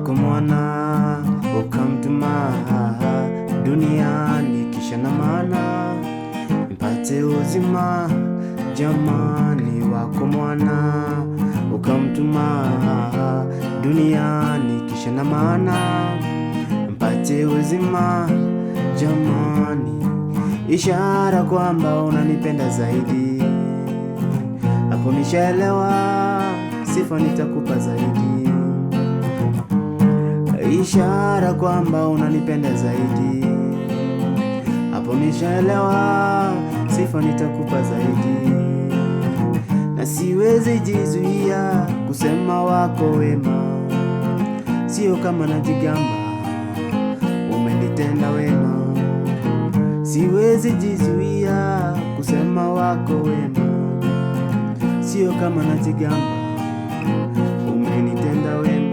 wako mwana ukamtuma duniani, kisha na maana mpate uzima. Jamani, wako mwana ukamtuma duniani, kisha na maana mpate uzima. Jamani, ishara kwamba unanipenda zaidi, hapo nishaelewa, sifa nitakupa zaidi. Ishara kwamba unanipenda zaidi, hapo nishaelewa, sifa nitakupa zaidi. Na siwezi jizuia kusema wako wema, sio kama najigamba, umenitenda wema. Siwezi jizuia kusema wako wema, sio kama najigamba, umenitenda wema.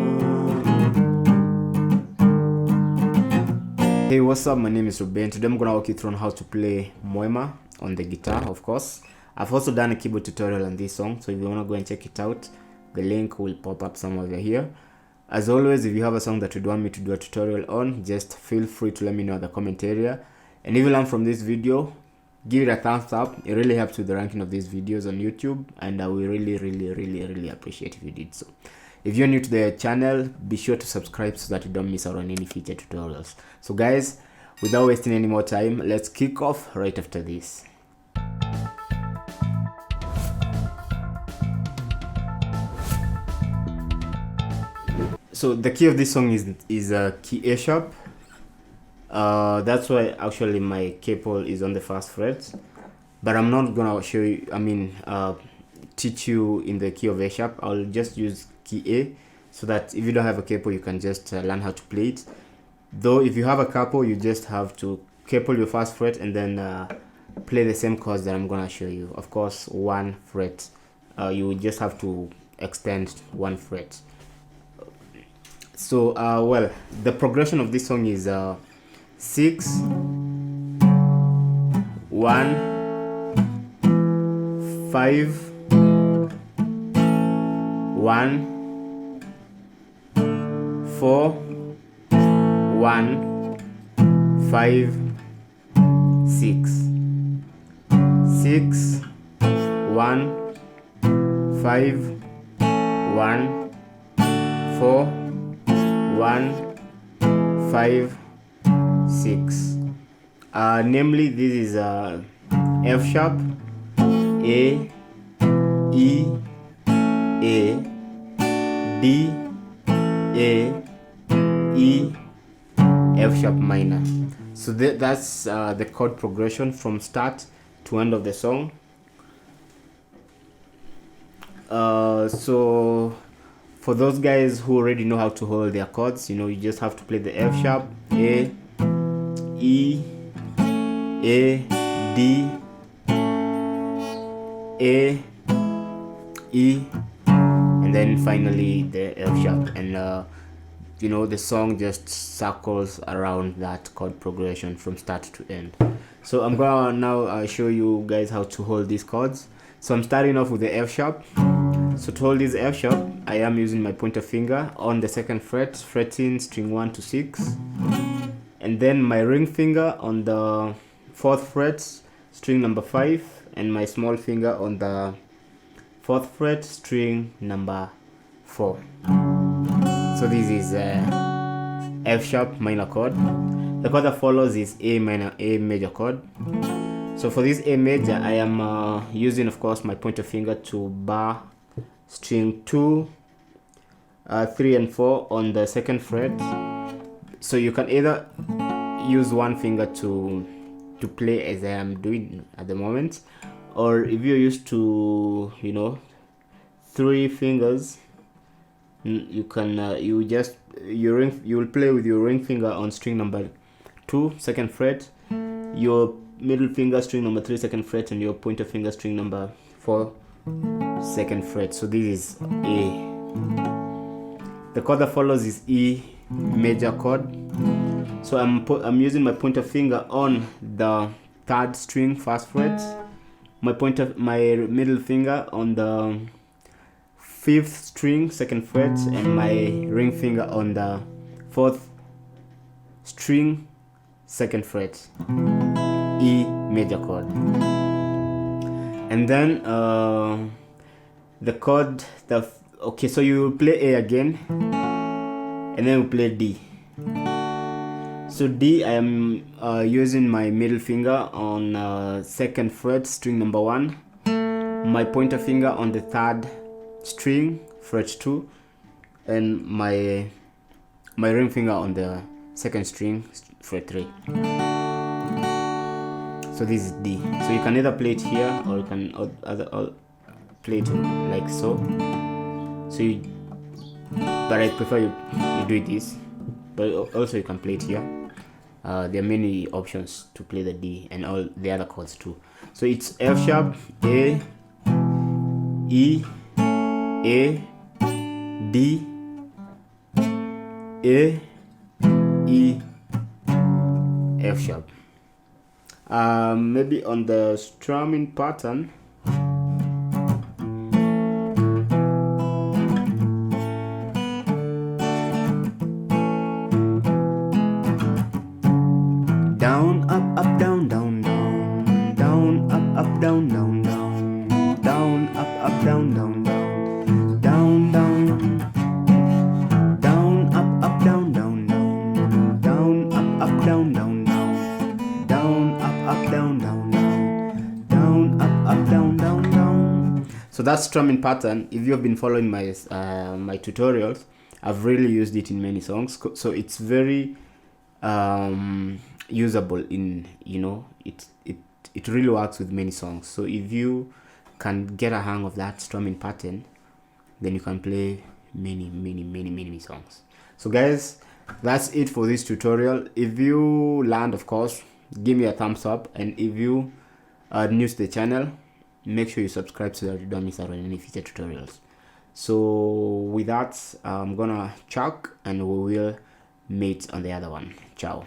Hey, what's up? My name is Ruben. Today I'm gonna walk you through on how to play Mwema on the guitar, of course. I've also done a keyboard tutorial on this song, so if you wanna go and check it out, the link will pop up somewhere here. As always, if you have a song that you'd want me to do a tutorial on, just feel free to let me know in the comment area. And if you learn from this video, give it a thumbs up. It really helps with the ranking of these videos on YouTube, and I will really appreciate if you did so. If you're new to the channel, be sure to subscribe so that you don't miss out on any future tutorials. So guys, without wasting any more time, let's kick off right after this. So the key of this song is a key A sharp. That's why actually my capo is on the first fret, but I'm not gonna show you, teach you in the key of A sharp. I'll just use key A, so that if you don't have a capo, you can just learn how to play it. Though if you have a capo, you just have to capo your first fret and then play the same chords that I'm gonna show you. Of course, one fret. You just have to extend one fret. So well, the progression of this song is 6 1 5 1 4 1 5 6 6 1 5 1 4 1 5 6. Namely, this is F sharp, A, E, A, D, A, E, F sharp minor. So that's the chord progression from start to end of the song. So for those guys who already know how to hold their chords, you just have to play the F sharp, A, E, A, D, A, E, and then finally the F sharp. And the song just circles around that chord progression from start to end. So I'm gonna now show you guys how to hold these chords. So I'm starting off with the F sharp. So to hold this F sharp, I am using my pointer finger on the second fret, fretting string 1 to 6, and then my ring finger on the 4th fret, string number 5, and my small finger on the 4th fret, string number 4. So this is F sharp minor chord. The chord that follows is A major chord. So for this A major, I am using, of course, my pointer finger to bar string 2, 3 and 4 on the second fret. So you can either use one finger to play as I am doing at the moment, or if you're used to 3 fingers, you can you will play with your ring finger on string number 2 second fret, your middle finger string number 3 second fret, and your pointer finger string number 4 second fret. So this is A. The chord that follows is E major chord. So I'm using my pointer finger on the 3rd string 1st fret, my middle finger on the 5th string, 2nd fret, and my ring finger on the 4th string, 2nd fret, E major chord. And then the chord, okay, so you play A again, and then we play D. So D, I am using my middle finger on 2nd fret, string number 1, my pointer finger on the 3rd string, fret 2, and my ring finger on the 2nd string, fret 3. So this is D. So you can either play it here, or you can play it like so. But I prefer you do it this. But also you can play it here. There are many options to play the D and all the other chords too. So it's F sharp, A, E, A, D, A, E, F sharp. Maybe on the strumming pattern, down, up, up, down, down, down, down, up, up, down, down, down, down, up, up, down, down, down, down, down, down, up, up, down, down, down, down, up, up, down, down, down, up, up, down, down, down, up, up, down, down, down. So that strumming pattern, if you have been following my my tutorials, I've really used it in many songs. So it's very usable in, it really works with many songs. So if you can get a hang of that strumming pattern, then you can play many songs. So guys, that's it for this tutorial. If you learned, of course, give me a thumbs up, and if you are new to the channel, make sure you subscribe so that you don't miss out on any future tutorials. So with that, I'm gonna chuck, and we will meet on the other one. Ciao.